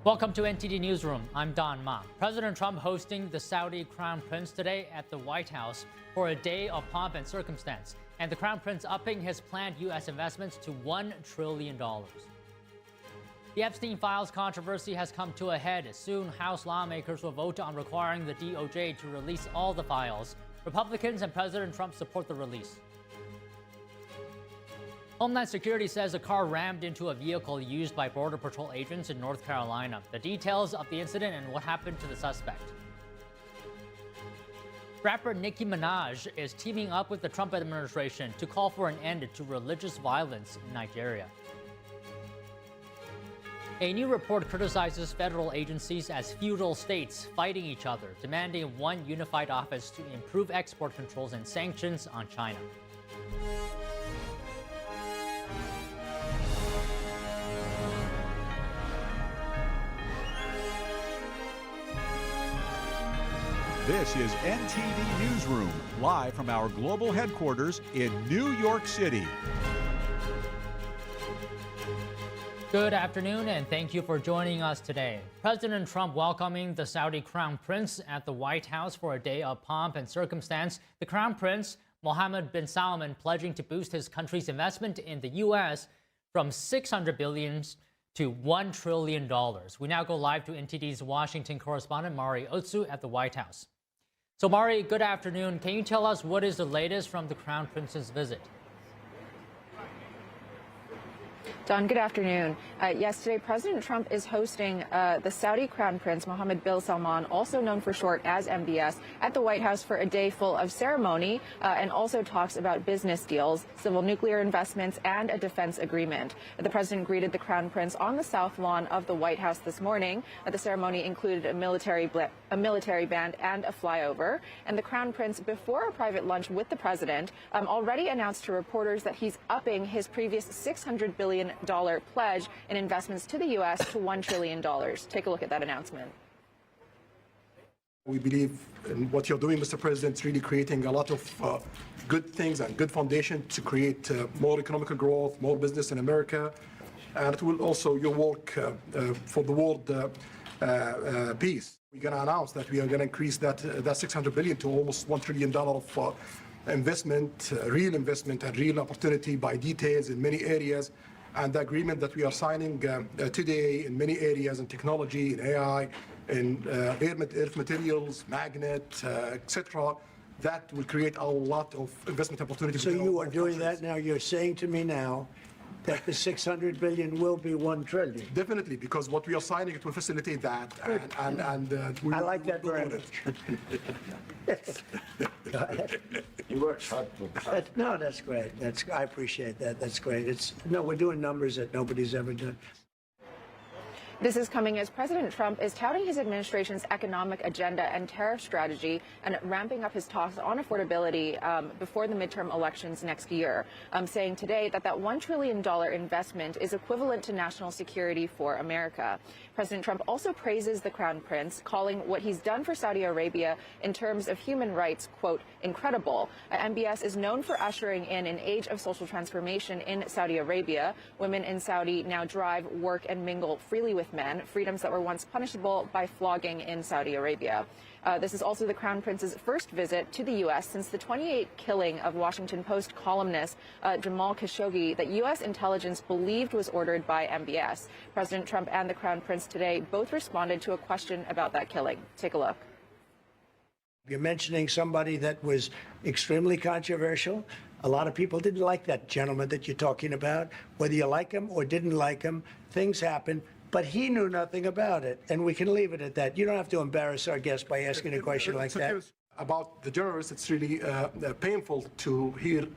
Welcome to NTD Newsroom. I'm Don Ma. President Trump hosting the Saudi Crown Prince today at the White House for a day of pomp and circumstance, and the Crown Prince upping his planned U.S. investments to $1 trillion. The Epstein Files controversy has come to a head. Soon, House lawmakers will vote on requiring the DOJ to release all the files. Republicans and President Trump support the release. Homeland Security says a car rammed into a vehicle used by Border Patrol agents in North Carolina. The details of the incident and what happened to the suspect. Rapper Nicki Minaj is teaming up with the Trump administration to call for an end to religious violence in Nigeria. A new report criticizes federal agencies as feudal states fighting each other, demanding one unified office to improve export controls and sanctions on China. This is NTD Newsroom, live from our global headquarters in New York City. Good afternoon, and thank you for joining us today. President Trump welcoming the Saudi Crown Prince at the White House for a day of pomp and circumstance. The Crown Prince, Mohammed bin Salman, pledging to boost his country's investment in the U.S. from $600 billion to $1 trillion. We now go live to NTD's Washington correspondent, Mari Otsu, at the White House. So, Mari, good afternoon. Can you tell us what is the latest from the Crown Prince's visit? Don, good afternoon. Yes, today President Trump is hosting the Saudi Crown Prince, Mohammed bin Salman, also known for short as MBS, at the White House for a day full of ceremony and also talks about business deals, civil nuclear investments, and a defense agreement. The president greeted the Crown Prince on the South Lawn of the White House this morning. The ceremony included a military band and a flyover. And the Crown Prince, before a private lunch with the president, already announced to reporters that he's upping his previous $600 billion pledge in investments to the U.S. to $1 trillion. Take a look at that announcement. We believe in what you're doing, Mr. President, really creating a lot of good things and good foundation to create more economic growth, more business in America. And it will also your work for the world peace. We're going to announce that we are going to increase that $600 billion to almost $1 trillion of investment, real investment and real opportunity by details in many areas. And the agreement that we are signing today in many areas in technology, in AI, in earth materials, magnet, etc., that will create a lot of investment opportunities. So you are doing that now. You're saying to me now that the $600 billion will be $1 trillion. Definitely, because what we are signing, it will facilitate that. And I like that very much. You work hard. No, that's great. I appreciate that. That's great. We're doing numbers that nobody's ever done. This is coming as President Trump is touting his administration's economic agenda and tariff strategy and ramping up his talks on affordability before the midterm elections next year, saying today that $1 trillion investment is equivalent to national security for America. President Trump also praises the Crown Prince, calling what he's done for Saudi Arabia in terms of human rights, quote, incredible. MBS is known for ushering in an age of social transformation in Saudi Arabia. Women in Saudi now drive, work, and mingle freely with men, freedoms that were once punishable by flogging in Saudi Arabia. This is also the Crown Prince's first visit to the U.S. since the 28 killing of Washington Post columnist Jamal Khashoggi that U.S. intelligence believed was ordered by MBS. President Trump and the Crown Prince today both responded to a question about that killing. Take a look. You're mentioning somebody that was extremely controversial. A lot of people didn't like that gentleman that you're talking about. Whether you like him or didn't like him, things happen. But he knew nothing about it, and we can leave it at that. You don't have to embarrass our guest by asking a question like that. About the journalists, it's really painful to hear,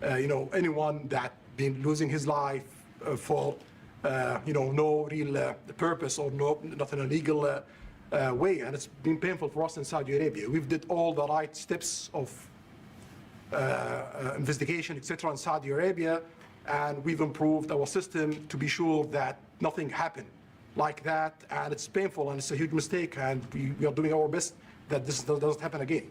anyone that been losing his life for, no real purpose or not in a legal way, and it's been painful for us in Saudi Arabia. We've did all the right steps of investigation, etc., in Saudi Arabia, and we've improved our system to be sure that nothing happened like that, and it's painful and it's a huge mistake, and we are doing our best that this doesn't happen again.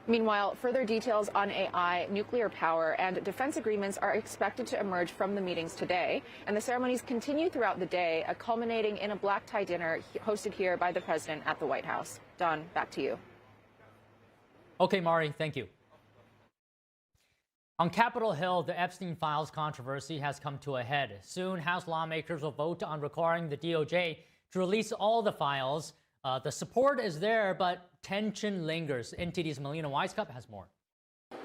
Meanwhile, further details on AI, nuclear power, and defense agreements are expected to emerge from the meetings today. And the ceremonies continue throughout the day, culminating in a black tie dinner hosted here by the president at the White House. Don, back to you. Okay, Mari, thank you. On Capitol Hill, the Epstein files controversy has come to a head. Soon, House lawmakers will vote on requiring the DOJ to release all the files. The support is there, but tension lingers. NTD's Melina Weisskopf has more.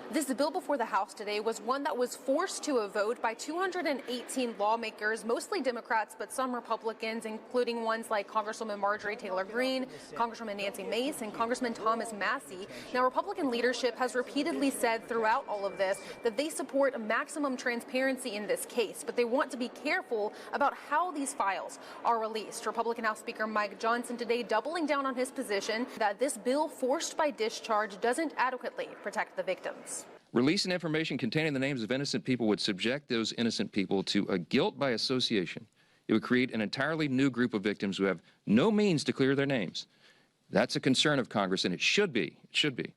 This bill before the House today was one that was forced to a vote by 218 lawmakers, mostly Democrats, but some Republicans, including ones like Congresswoman Marjorie Taylor Greene, Congresswoman Nancy Mace, and Congressman Thomas Massie. Now, Republican leadership has repeatedly said throughout all of this that they support maximum transparency in this case, but they want to be careful about how these files are released. Republican House Speaker Mike Johnson today doubling down on his position that this bill forced by discharge doesn't adequately protect the victims. Releasing information containing the names of innocent people would subject those innocent people to a guilt by association. It would create an entirely new group of victims who have no means to clear their names. That's a concern of Congress, and it should be. It should be.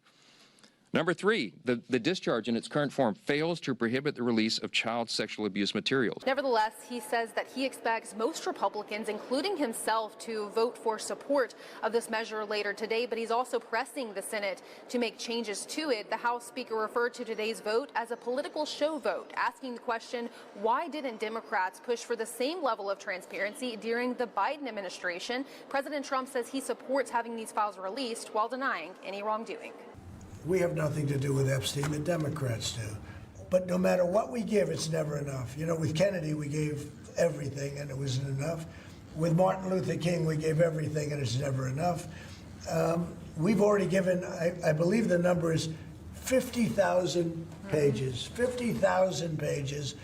Number three, the discharge in its current form fails to prohibit the release of child sexual abuse materials. Nevertheless, he says that he expects most Republicans, including himself, to vote for support of this measure later today, but he's also pressing the Senate to make changes to it. The House Speaker referred to today's vote as a political show vote, asking the question, why didn't Democrats push for the same level of transparency during the Biden administration? President Trump says he supports having these files released while denying any wrongdoing. We have nothing to do with Epstein, the Democrats do. But no matter what we give, it's never enough. You know, with Kennedy, we gave everything and it wasn't enough. With Martin Luther King, we gave everything and it's never enough. We've already given, I believe the number is 50,000 pages, 50,000 pages.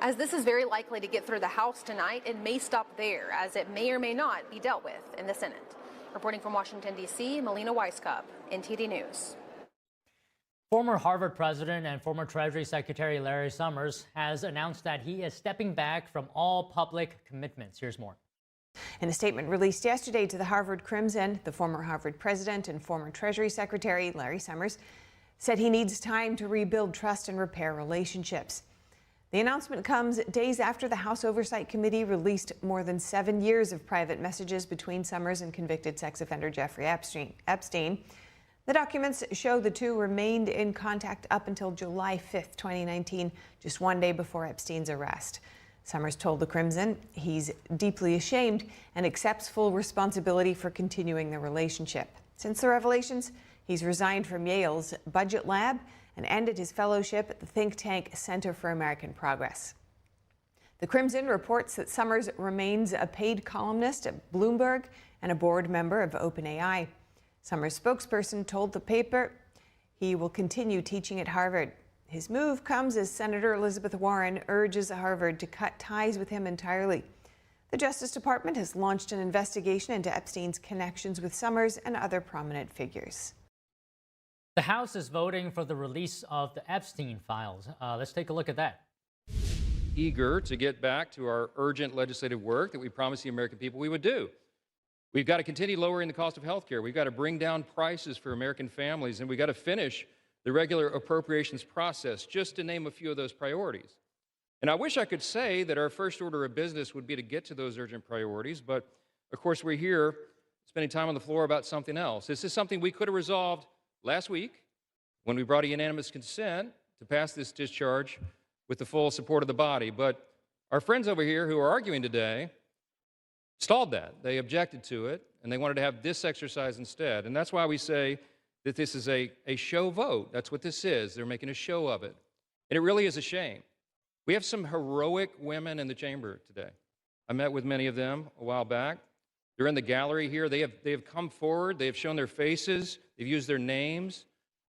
As this is very likely to get through the House tonight, it may stop there, as it may or may not be dealt with in the Senate. Reporting from Washington, D.C., Melina Weisskopf, NTD News. Former Harvard president and former Treasury Secretary Larry Summers has announced that he is stepping back from all public commitments. Here's more. In a statement released yesterday to the Harvard Crimson, the former Harvard president and former Treasury Secretary Larry Summers said he needs time to rebuild trust and repair relationships. The announcement comes days after the House Oversight Committee released more than 7 years of private messages between Summers and convicted sex offender Jeffrey Epstein. The documents show the two remained in contact up until July 5th, 2019, just one day before Epstein's arrest. Summers told the Crimson he's deeply ashamed and accepts full responsibility for continuing the relationship. Since the revelations, he's resigned from Yale's Budget Lab and ended his fellowship at the think tank Center for American Progress. The Crimson reports that Summers remains a paid columnist at Bloomberg and a board member of OpenAI. Summers' spokesperson told the paper he will continue teaching at Harvard. His move comes as Senator Elizabeth Warren urges Harvard to cut ties with him entirely. The Justice Department has launched an investigation into Epstein's connections with Summers and other prominent figures. The House is voting for the release of the Epstein files. Let's take a look at that. Eager to get back to our urgent legislative work that we promised the American people we would do. We've got to continue lowering the cost of health care. We've got to bring down prices for American families, and we've got to finish the regular appropriations process, just to name a few of those priorities. And I wish I could say that our first order of business would be to get to those urgent priorities, but of course we're here spending time on the floor about something else. This is something we could have resolved last week when we brought a unanimous consent to pass this discharge with the full support of the body. But our friends over here who are arguing today stalled that. They objected to it, and they wanted to have this exercise instead. And that's why we say that this is a show vote. That's what this is. They're making a show of it. And it really is a shame. We have some heroic women in the chamber today. I met with many of them a while back. They're in the gallery here. They have come forward. They have shown their faces. They've used their names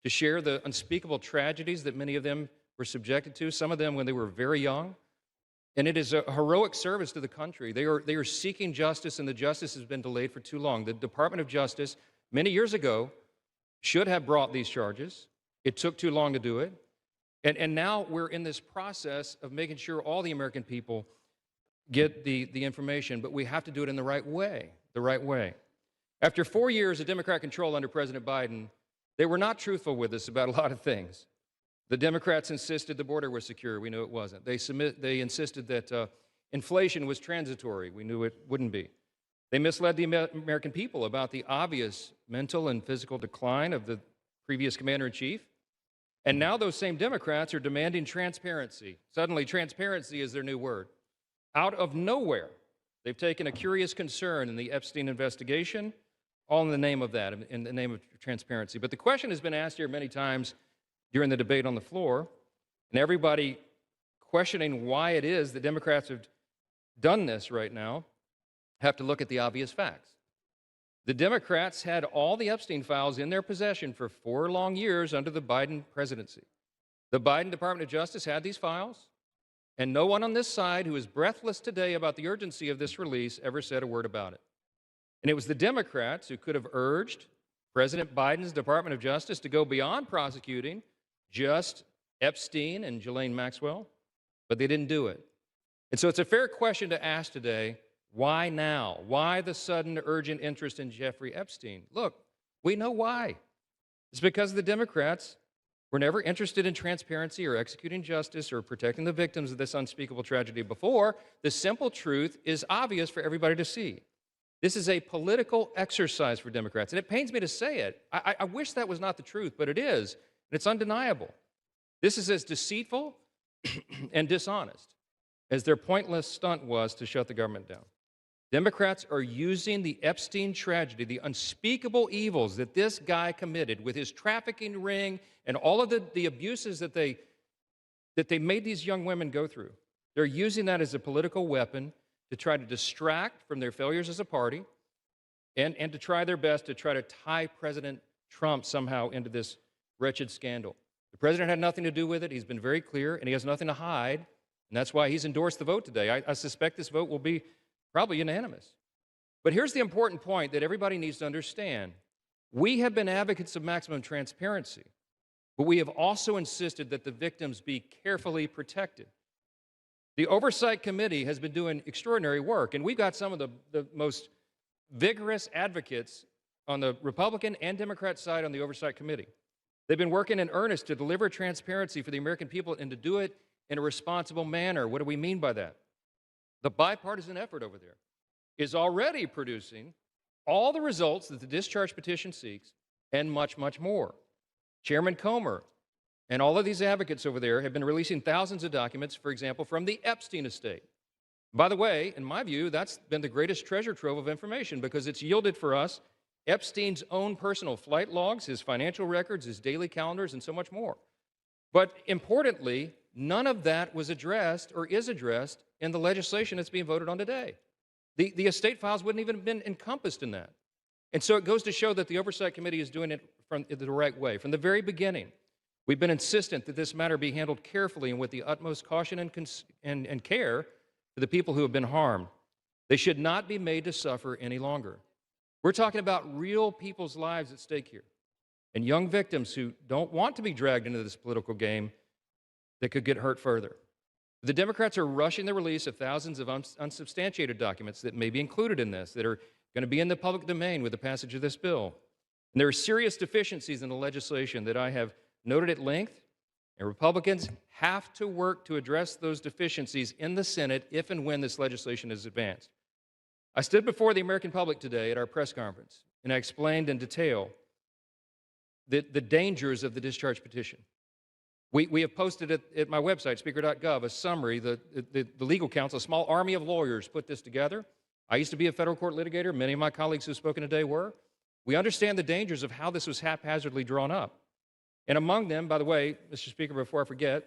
to share the unspeakable tragedies that many of them were subjected to, some of them when they were very young. And it is a heroic service to the country. They are seeking justice, and the justice has been delayed for too long. The Department of Justice, many years ago, should have brought these charges. It took too long to do it. And now we're in this process of making sure all the American people get the information, but we have to do it in the right way, After 4 years of Democrat control under President Biden, They were not truthful with us about a lot of things. The Democrats insisted the border was secure. We knew it wasn't. They insisted that inflation was transitory. We knew it wouldn't be. They misled the American people about the obvious mental and physical decline of the previous commander-in-chief. And now those same Democrats are demanding transparency. Suddenly, transparency is their new word. Out of nowhere, they've taken a curious concern in the Epstein investigation, all in the name of that, in the name of transparency. But the question has been asked here many times during the debate on the floor, and everybody questioning why it is that Democrats have done this right now have to look at the obvious facts. The Democrats had all the Epstein files in their possession for 4 long years under the Biden presidency. The Biden Department of Justice had these files, and no one on this side who is breathless today about the urgency of this release ever said a word about it. And it was the Democrats who could have urged President Biden's Department of Justice to go beyond prosecuting just Epstein and Ghislaine Maxwell, but they didn't do it. And so it's a fair question to ask today, why now? Why the sudden urgent interest in Jeffrey Epstein? Look, we know why. It's because the Democrats were never interested in transparency or executing justice or protecting the victims of this unspeakable tragedy before. The simple truth is obvious for everybody to see. This is a political exercise for Democrats, and it pains me to say it. I wish that was not the truth, but it is, and it's undeniable. This is as deceitful and dishonest as their pointless stunt was to shut the government down. Democrats are using the Epstein tragedy, the unspeakable evils that this guy committed with his trafficking ring and all of the abuses that they made these young women go through. They're using that as a political weapon to try to distract from their failures as a party and to try their best to try to tie President Trump somehow into this wretched scandal. The president had nothing to do with it. He's been very clear, and he has nothing to hide, and that's why he's endorsed the vote today. I suspect this vote will be probably unanimous. But here's the important point that everybody needs to understand. We have been advocates of maximum transparency, but we have also insisted that the victims be carefully protected. The Oversight Committee has been doing extraordinary work, and we've got some of the most vigorous advocates on the Republican and Democrat side on the Oversight Committee. They've been working in earnest to deliver transparency for the American people and to do it in a responsible manner. What do we mean by that? The bipartisan effort over there is already producing all the results that the discharge petition seeks and much, much more. Chairman Comer and all of these advocates over there have been releasing thousands of documents, for example, from the Epstein estate. By the way, in my view, that's been the greatest treasure trove of information because it's yielded for us Epstein's own personal flight logs, his financial records, his daily calendars, and so much more. But importantly, none of that was addressed or is addressed in the legislation that's being voted on today. The estate files wouldn't even have been encompassed in that. And so it goes to show that the Oversight Committee is doing it the right way. From the very beginning, we've been insistent that this matter be handled carefully and with the utmost caution and care for the people who have been harmed. They should not be made to suffer any longer. We're talking about real people's lives at stake here, and young victims who don't want to be dragged into this political game that could get hurt further. The Democrats are rushing the release of thousands of unsubstantiated documents that may be included in this, that are going to be in the public domain with the passage of this bill. And there are serious deficiencies in the legislation that I have noted at length, and Republicans have to work to address those deficiencies in the Senate if and when this legislation is advanced. I stood before the American public today at our press conference, and I explained in detail the dangers of the discharge petition. We have posted at my website, speaker.gov, a summary. The legal counsel, a small army of lawyers, put this together. I used to be a federal court litigator. Many of my colleagues who have spoken today were. We understand the dangers of how this was haphazardly drawn up. And among them, by the way, Mr. Speaker, before I forget,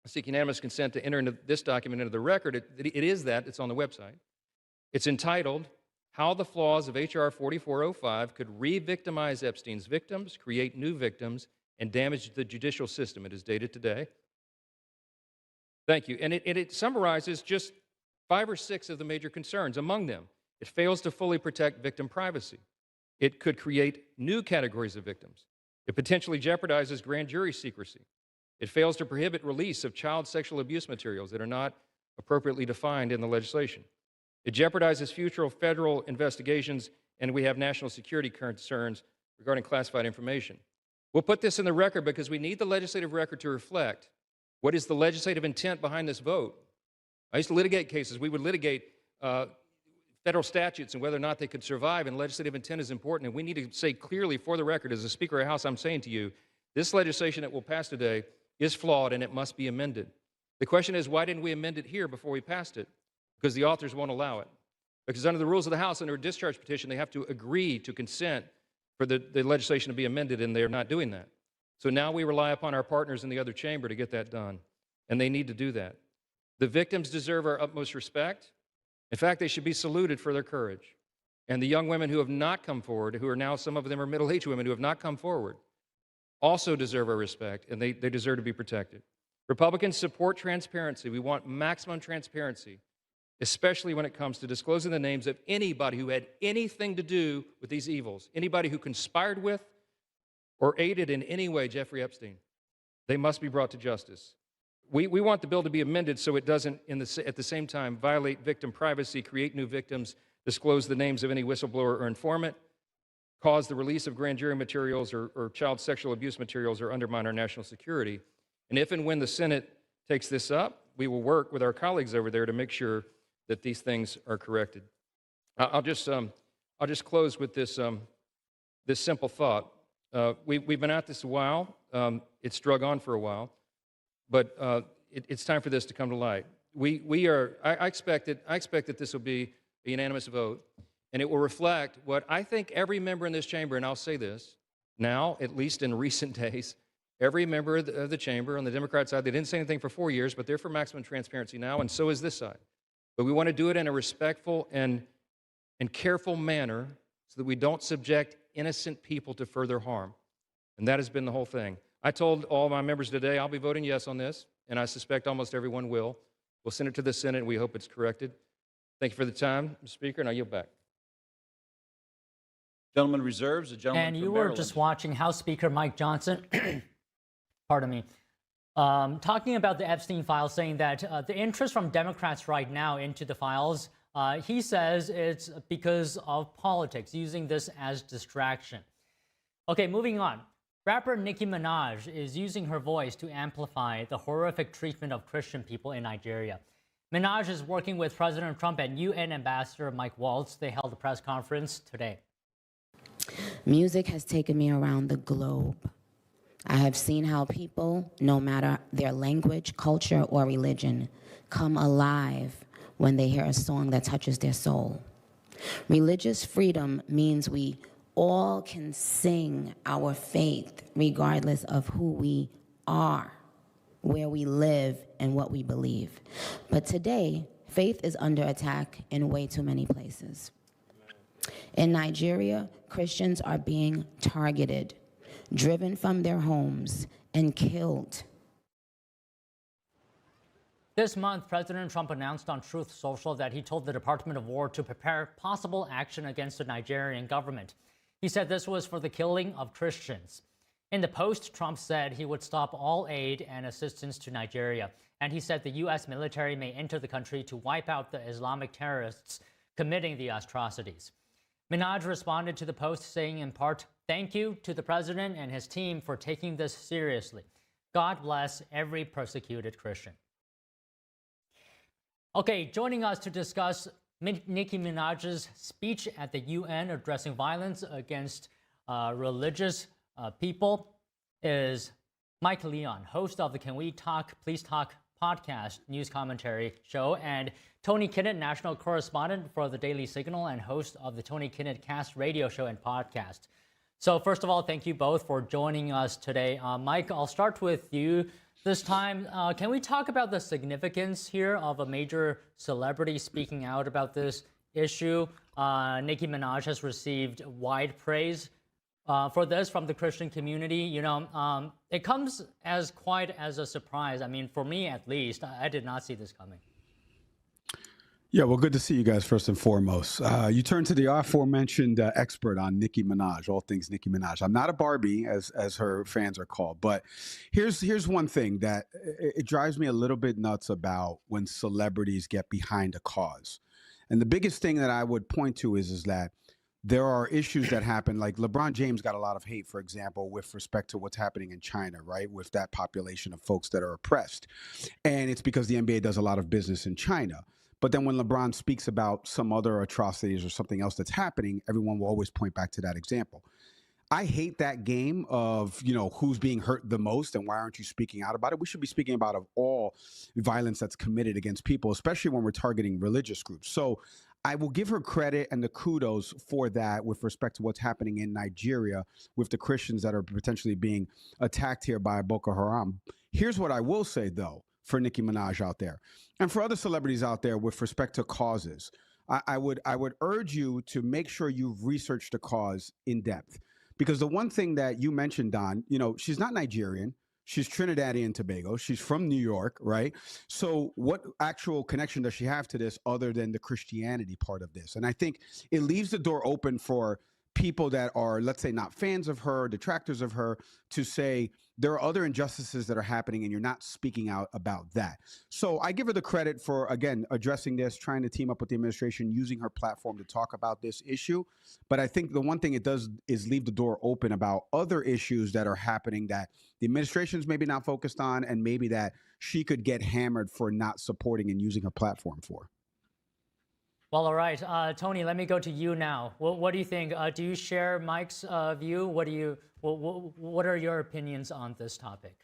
I seek unanimous consent to enter into this document into the record. It is that. It's on the website. It's entitled, How the Flaws of H.R. 4405 Could Re-Victimize Epstein's Victims, Create New Victims, and Damage the Judicial System. It is dated today. Thank you. And it summarizes just 5 or 6 of the major concerns. Among them, it fails to fully protect victim privacy. It could create new categories of victims. It potentially jeopardizes grand jury secrecy. It fails to prohibit release of child sexual abuse materials that are not appropriately defined in the legislation. It jeopardizes future federal investigations, and we have national security concerns regarding classified information. We'll put this in the record because we need the legislative record to reflect what is the legislative intent behind this vote. I used to litigate cases. We would litigate federal statutes and whether or not they could survive, and legislative intent is important. And we need to say clearly for the record, as a Speaker of the House, I'm saying to you, this legislation that will pass today is flawed and it must be amended. The question is, why didn't we amend it here before we passed it? Because the authors won't allow it. Because under the rules of the House, under a discharge petition, they have to agree to consent for the legislation to be amended, and they're not doing that. So now we rely upon our partners in the other chamber to get that done, and they need to do that. The victims deserve our utmost respect. In fact, they should be saluted for their courage. And the young women who have not come forward, who are now, some of them are middle-aged women who have not come forward, also deserve our respect, and they deserve to be protected. Republicans support transparency. We want maximum transparency, especially when it comes to disclosing the names of anybody who had anything to do with these evils, anybody who conspired with or aided in any way Jeffrey Epstein. They must be brought to justice. We want the bill to be amended so it doesn't, at the same time, violate victim privacy, create new victims, disclose the names of any whistleblower or informant, cause the release of grand jury materials or child sexual abuse materials, or undermine our national security. And if and when the Senate takes this up, we will work with our colleagues over there to make sure that these things are corrected. I'll just close with this simple thought. We've been at this a while. It's drug on for a while, but it's time for this to come to light. I expect that this will be a unanimous vote, and it will reflect what I think every member in this chamber, and I'll say this now, at least in recent days, every member of the chamber on the Democrat side, they didn't say anything for 4 years, but they're for maximum transparency now, and so is this side. But we want to do it in a respectful and careful manner so that we don't subject innocent people to further harm. And that has been the whole thing. I told all my members today I'll be voting yes on this, and I suspect almost everyone will. We'll send it to the Senate, and we hope it's corrected. Thank you for the time, Mr. Speaker, and I yield back. Gentleman reserves, the gentleman And from you were Maryland. just watching House Speaker Mike Johnson, pardon me, talking about the Epstein files, saying that the interest from Democrats right now into the files, he says it's because of politics, using this as distraction. Okay, moving on. Rapper Nicki Minaj is using her voice to amplify the horrific treatment of Christian people in Nigeria. Minaj is working with President Trump and UN Ambassador Mike Waltz. They held a press conference today. Music has taken me around the globe. I have seen how people, no matter their language, culture, or religion, come alive when they hear a song that touches their soul. Religious freedom means we all can sing our faith regardless of who we are, where we live, and what we believe. But today, faith is under attack in way too many places. In Nigeria, Christians are being targeted, driven from their homes, and killed. This month, President Trump announced on Truth Social that he told the Department of War to prepare possible action against the Nigerian government. He said this was for the killing of Christians. In the post, Trump said he would stop all aid and assistance to Nigeria, and he said the U.S. military may enter the country to wipe out the Islamic terrorists committing the atrocities. Minaj responded to the post saying in part, "Thank you to the president and his team for taking this seriously. God bless every persecuted Christian." Okay, joining us to discuss Nicki Minaj's speech at the UN addressing violence against religious people is Mike Leon, host of the Can We Talk, Please Talk podcast news commentary show, and Tony Kinnett, national correspondent for the Daily Signal and host of the Tony Kinnett Cast radio show and podcast. So first of all, thank you both for joining us today. Mike, I'll start with you this time. Can we talk about the significance here of a major celebrity speaking out about this issue? Nicki Minaj has received wide praise for this from the Christian community. You know, it comes as quite as a surprise. I mean, for me at least, I did not see this coming. Yeah, well, good to see you guys first and foremost. You turn to the aforementioned expert on Nicki Minaj, all things Nicki Minaj. I'm not a Barbie, as her fans are called, but here's one thing that it drives me a little bit nuts about when celebrities get behind a cause. And the biggest thing that I would point to is that there are issues that happen, like LeBron James got a lot of hate, for example, with respect to what's happening in China, right? With that population of folks that are oppressed. And it's because the NBA does a lot of business in China. But then when LeBron speaks about some other atrocities or something else that's happening, everyone will always point back to that example. I hate that game of, who's being hurt the most and why aren't you speaking out about it? We should be speaking about of all violence that's committed against people, especially when we're targeting religious groups. So I will give her credit and the kudos for that with respect to what's happening in Nigeria with the Christians that are potentially being attacked here by Boko Haram. Here's what I will say, though, for Nicki Minaj out there and for other celebrities out there with respect to causes. I would urge you to make sure you've researched the cause in depth. Because the one thing that you mentioned, Don, she's not Nigerian. She's Trinidadian and Tobago. She's from New York, right? So what actual connection does she have to this other than the Christianity part of this? And I think it leaves the door open for people that are, let's say, not fans of her, detractors of her, to say there are other injustices that are happening and you're not speaking out about that. So I give her the credit for, again, addressing this, trying to team up with the administration, using her platform to talk about this issue. But I think the one thing it does is leave the door open about other issues that are happening that the administration's maybe not focused on and maybe that she could get hammered for not supporting and using her platform for. Well, all right, Tony, let me go to you now. What do you think? Do you share Mike's view? What are your opinions on this topic?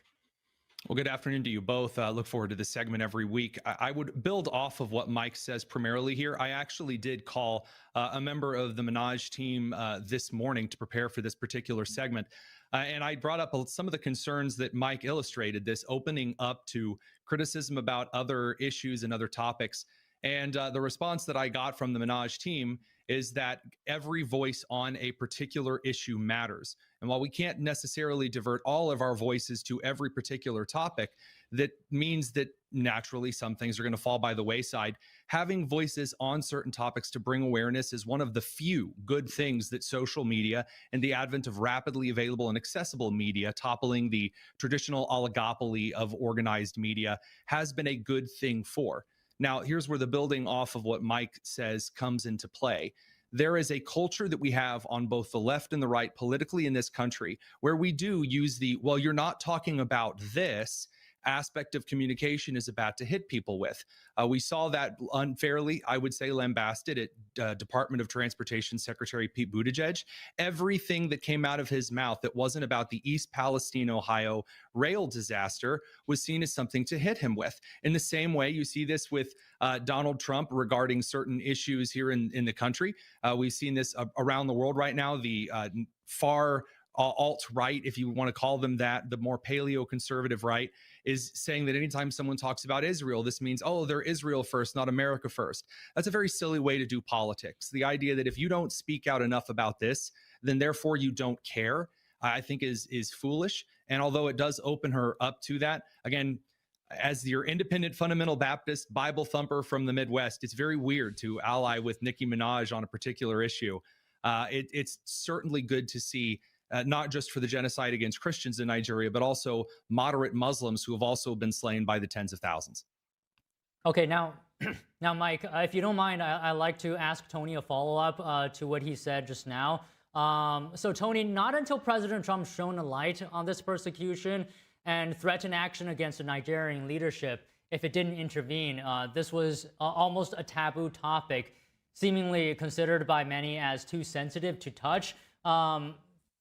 Well, good afternoon to you both. Look forward to this segment every week. I would build off of what Mike says primarily here. I actually did call a member of the Minaj team this morning to prepare for this particular segment. And I brought up some of the concerns that Mike illustrated, this opening up to criticism about other issues and other topics. And the response that I got from the Minaj team is that every voice on a particular issue matters. And while we can't necessarily divert all of our voices to every particular topic, that means that naturally some things are going to fall by the wayside. Having voices on certain topics to bring awareness is one of the few good things that social media and the advent of rapidly available and accessible media, toppling the traditional oligopoly of organized media, has been a good thing for. Now, here's where the building off of what Mike says comes into play. There is a culture that we have on both the left and the right politically in this country where we do use the, well, you're not talking about this aspect of communication is about to hit people with. We saw that unfairly, I would say, lambasted at Department of Transportation Secretary Pete Buttigieg. Everything that came out of his mouth that wasn't about the East Palestine, Ohio rail disaster was seen as something to hit him with. In the same way, you see this with Donald Trump regarding certain issues here in the country. We've seen this around the world right now. The far alt-right, if you want to call them that, the more paleo-conservative right, is saying that anytime someone talks about Israel, this means, oh, they're Israel first, not America first. That's a very silly way to do politics. The idea that if you don't speak out enough about this, then therefore you don't care, I think is foolish. And although it does open her up to that, again, as your independent fundamental Baptist Bible thumper from the Midwest, it's very weird to ally with Nicki Minaj on a particular issue. It's certainly good to see not just for the genocide against Christians in Nigeria, but also moderate Muslims who have also been slain by the tens of thousands. Okay, now, Mike, if you don't mind, I'd like to ask Tony a follow-up to what he said just now. So, Tony, not until President Trump shone a light on this persecution and threatened action against the Nigerian leadership, if it didn't intervene, this was almost a taboo topic, seemingly considered by many as too sensitive to touch.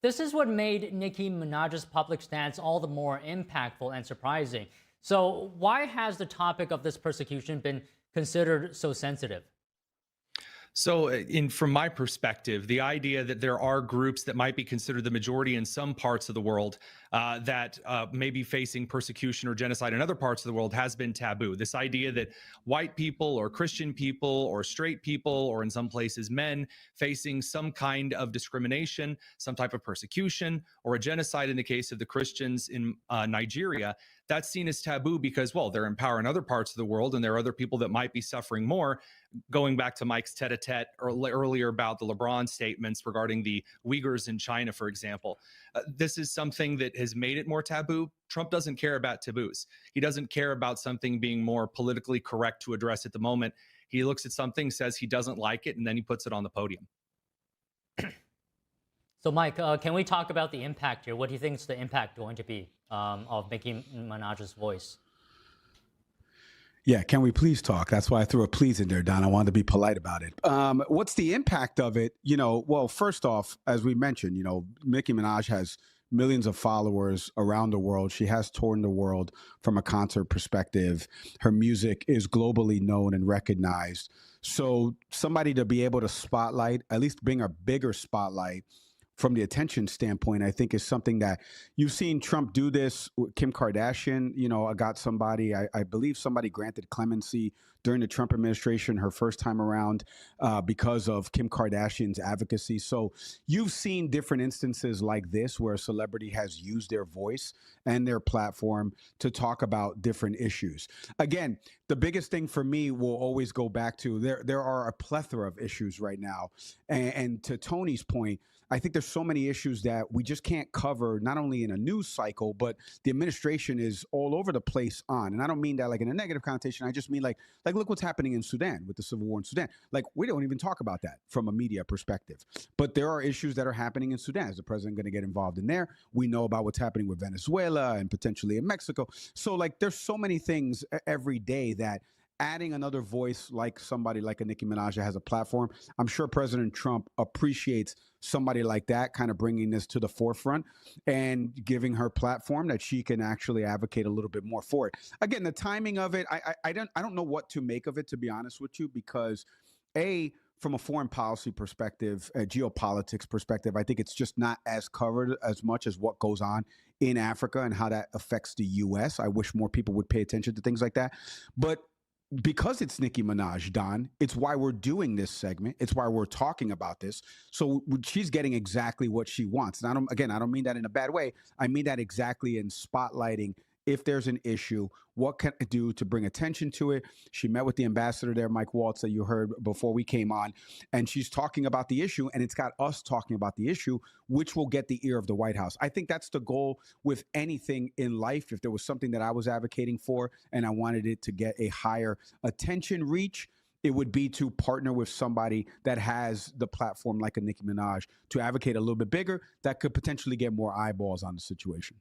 This is what made Nicki Minaj's public stance all the more impactful and surprising. So why has the topic of this persecution been considered so sensitive? So from my perspective, the idea that there are groups that might be considered the majority in some parts of the world that may be facing persecution or genocide in other parts of the world has been taboo. This idea that white people or Christian people or straight people or in some places men facing some kind of discrimination, some type of persecution or a genocide in the case of the Christians in Nigeria, that's seen as taboo because, well, they're in power in other parts of the world and there are other people that might be suffering more. Going back to Mike's tete-a-tete earlier about the LeBron statements regarding the Uyghurs in China, for example, this is something that has made it more taboo. Trump doesn't care about taboos. He doesn't care about something being more politically correct to address at the moment. He looks at something, says he doesn't like it, and then he puts it on the podium. So, Mike, can we talk about the impact here? What do you think is the impact going to be of Nicki Minaj's voice? Yeah, can we please talk? That's why I threw a please in there, Don. I wanted to be polite about it. What's the impact of it? Well, first off, as we mentioned, Nicki Minaj has millions of followers around the world. She has toured the world from a concert perspective. Her music is globally known and recognized. So somebody to be able to spotlight, at least bring a bigger spotlight from the attention standpoint, I think is something that you've seen Trump do this. Kim Kardashian, got somebody, I believe somebody granted clemency during the Trump administration, her first time around, because of Kim Kardashian's advocacy. So you've seen different instances like this where a celebrity has used their voice and their platform to talk about different issues. Again, the biggest thing for me will always go back to there are a plethora of issues right now. And to Tony's point, I think there's so many issues that we just can't cover, not only in a news cycle, but the administration is all over the place on. And I don't mean that like in a negative connotation. I just mean like look what's happening in Sudan with the civil war in Sudan. Like, we don't even talk about that from a media perspective. But there are issues that are happening in Sudan. Is the president going to get involved in there? We know about what's happening with Venezuela and potentially in Mexico. So like there's so many things every day that adding another voice like somebody like a Nicki Minaj that has a platform, I'm sure President Trump appreciates somebody like that kind of bringing this to the forefront and giving her platform that she can actually advocate a little bit more for it. Again, the timing of it, I don't know what to make of it, to be honest with you, because from a foreign policy perspective, a geopolitics perspective, I think it's just not as covered as much as what goes on in Africa and how that affects the U.S. I wish more people would pay attention to things like that. But because it's Nicki Minaj, Don, it's why we're doing this segment. It's why we're talking about this. So she's getting exactly what she wants. And I don't mean that in a bad way. I mean that exactly in spotlighting if there's an issue, what can I do to bring attention to it? She met with the ambassador there, Mike Waltz, that you heard before we came on, and she's talking about the issue, and it's got us talking about the issue, which will get the ear of the White House. I think that's the goal with anything in life. If there was something that I was advocating for and I wanted it to get a higher attention reach, it would be to partner with somebody that has the platform like a Nicki Minaj to advocate a little bit bigger that could potentially get more eyeballs on the situation.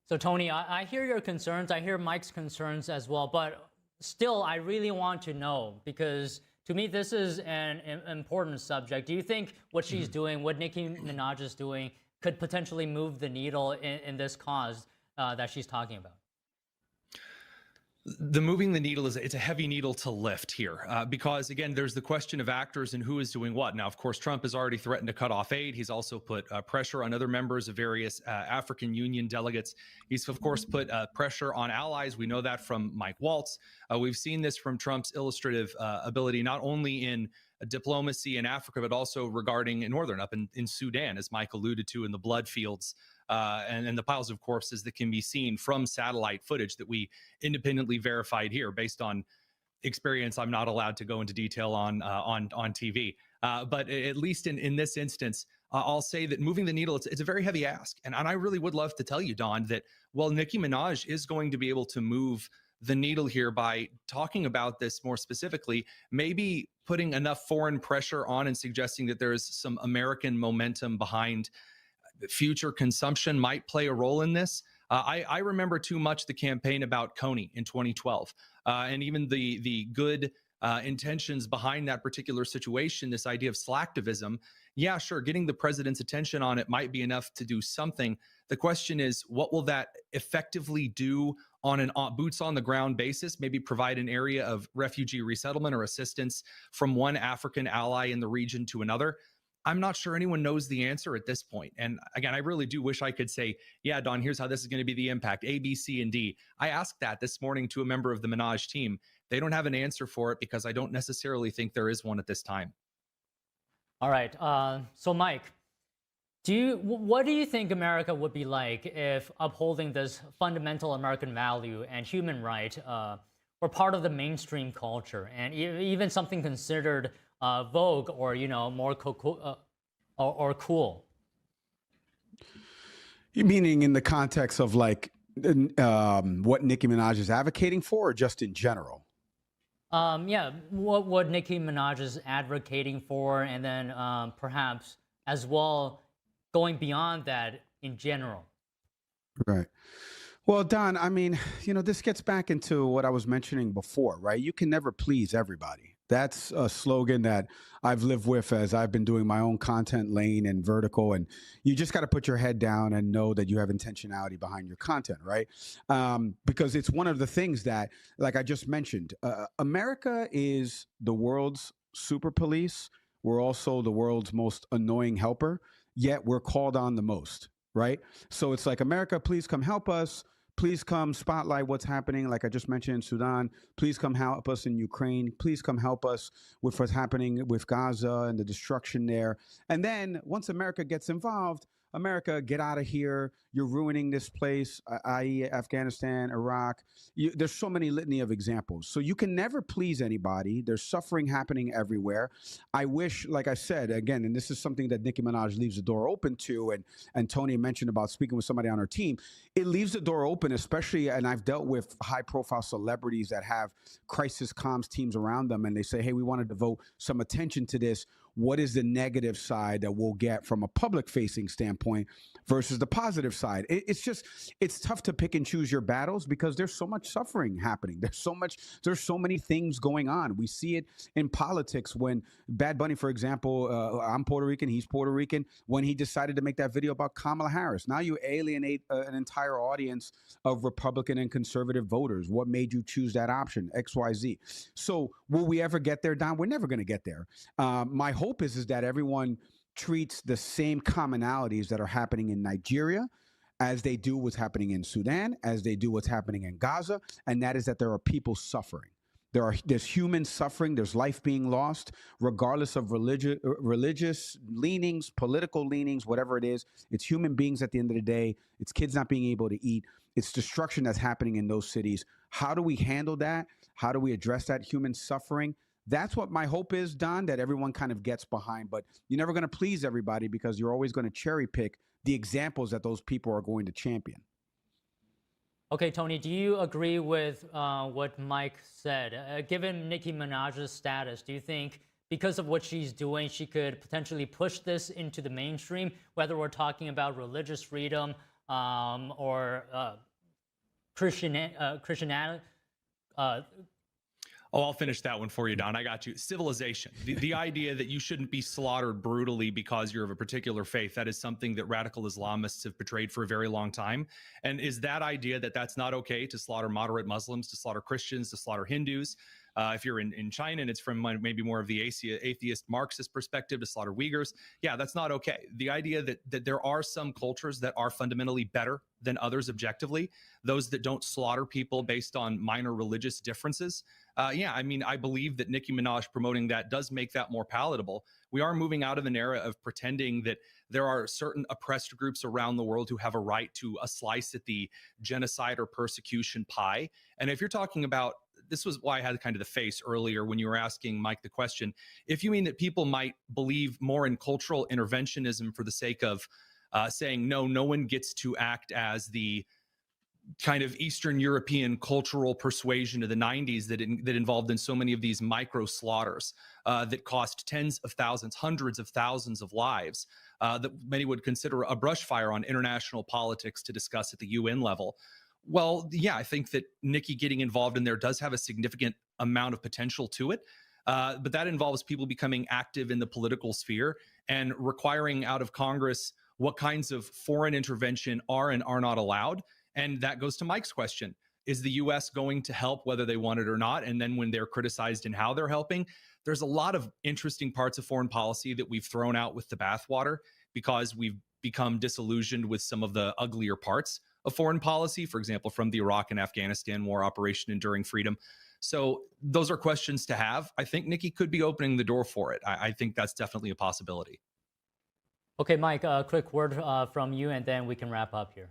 So, Tony, I hear your concerns. I hear Mike's concerns as well. But still, I really want to know, because to me, this is an important subject. Do you think what she's doing, what Nicki Minaj is doing, could potentially move the needle in this cause that she's talking about? The moving the needle it's a heavy needle to lift here because, again, there's the question of actors and who is doing what. Now, of course, Trump has already threatened to cut off aid. He's also put pressure on other members of various African Union delegates. He's, of course, put pressure on allies. We know that from Mike Waltz. We've seen this from Trump's illustrative ability, not only in diplomacy in Africa, but also regarding northern up in Sudan, as Mike alluded to, in the blood fields and the piles of corpses that can be seen from satellite footage that we independently verified here based on experience I'm not allowed to go into detail on TV. But at least in this instance, I'll say that moving the needle, it's a very heavy ask. And I really would love to tell you, Don, that while Nicki Minaj is going to be able to move the needle here by talking about this more specifically, maybe putting enough foreign pressure on and suggesting that there is some American momentum behind future consumption might play a role in this. I remember too much the campaign about Coney in 2012 and even the good intentions behind that particular situation, this idea of slacktivism. Yeah, sure, getting the president's attention on it might be enough to do something. The question is, what will that effectively do on an boots on the ground basis? Maybe provide an area of refugee resettlement or assistance from one African ally in the region to another? I'm not sure anyone knows the answer at this point. And again, I really do wish I could say, yeah, Don, here's how this is going to be the impact, A, B, C, and D. I asked that this morning to a member of the Minaj team. They don't have an answer for it because I don't necessarily think there is one at this time. All right. So, Mike, what do you think America would be like if upholding this fundamental American value and human right were part of the mainstream culture, and even something considered vogue or, more or cool? Meaning in the context of like what Nicki Minaj is advocating for, or just in general? Yeah, what Nicki Minaj is advocating for, and then perhaps as well going beyond that in general. Right. Well, Don, I mean, this gets back into what I was mentioning before, right? You can never please everybody. That's a slogan that I've lived with as I've been doing my own content lane and vertical. And you just got to put your head down and know that you have intentionality behind your content, right? Because it's one of the things that, like I just mentioned, America is the world's super police. We're also the world's most annoying helper, yet we're called on the most, right? So it's like, America, please come help us. Please come spotlight what's happening, like I just mentioned in Sudan. Please come help us in Ukraine. Please come help us with what's happening with Gaza and the destruction there. And then once America gets involved, America, get out of here. You're ruining this place, i.e. Afghanistan, Iraq. There's so many litany of examples. So you can never please anybody. There's suffering happening everywhere. I wish, like I said, again, and this is something that Nicki Minaj leaves the door open to, and Tony mentioned about speaking with somebody on her team. It leaves the door open, especially, and I've dealt with high-profile celebrities that have crisis comms teams around them, and they say, hey, we want to devote some attention to this. What is the negative side that we'll get from a public-facing standpoint versus the positive side? It's tough to pick and choose your battles because there's so much suffering happening. There's so many things going on. We see it in politics when Bad Bunny, for example, I'm Puerto Rican, he's Puerto Rican, when he decided to make that video about Kamala Harris. Now you alienate an entire audience of Republican and conservative voters. What made you choose that option? X, Y, Z. So will we ever get there, Don? We're never going to get there. My hope is that everyone treats the same commonalities that are happening in Nigeria as they do what's happening in Sudan, as they do what's happening in Gaza, and that is that there are people suffering. There's human suffering. There's life being lost, regardless of religious leanings, political leanings, whatever it is. It's human beings at the end of the day. It's kids not being able to eat. It's destruction that's happening in those cities. How do we handle that? How do we address that human suffering? That's what my hope is, Don, that everyone kind of gets behind. But you're never going to please everybody because you're always going to cherry pick the examples that those people are going to champion. Okay, Tony, do you agree with what Mike said? Given Nicki Minaj's status, do you think because of what she's doing, she could potentially push this into the mainstream, whether we're talking about religious freedom or Christianity? Oh, I'll finish that one for you, Don. I got you. Civilization. The idea that you shouldn't be slaughtered brutally because you're of a particular faith, that is something that radical Islamists have portrayed for a very long time. And is that idea that that's not okay to slaughter moderate Muslims, to slaughter Christians, to slaughter Hindus? If you're in China and it's from maybe more of the atheist Marxist perspective, to slaughter Uyghurs, yeah, that's not okay. The idea that there are some cultures that are fundamentally better than others objectively, those that don't slaughter people based on minor religious differences. Yeah, I mean, I believe that Nicki Minaj promoting that does make that more palatable. We are moving out of an era of pretending that there are certain oppressed groups around the world who have a right to a slice at the genocide or persecution pie. And if you're talking about, this was why I had kind of the face earlier when you were asking Mike the question, if you mean that people might believe more in cultural interventionism for the sake of saying, no one gets to act as the kind of Eastern European cultural persuasion of the 90s that involved in so many of these micro slaughters that cost tens of thousands, hundreds of thousands of lives, that many would consider a brush fire on international politics to discuss at the UN level. Well, yeah, I think that Nicki getting involved in there does have a significant amount of potential to it. But that involves people becoming active in the political sphere and requiring out of Congress what kinds of foreign intervention are and are not allowed. And that goes to Mike's question. Is the U.S. going to help whether they want it or not? And then when they're criticized in how they're helping, there's a lot of interesting parts of foreign policy that we've thrown out with the bathwater because we've become disillusioned with some of the uglier parts of foreign policy, for example, from the Iraq and Afghanistan war, Operation Enduring Freedom. So those are questions to have. I think Nicki could be opening the door for it. I think that's definitely a possibility. Okay, Mike, a quick word from you, and then we can wrap up here.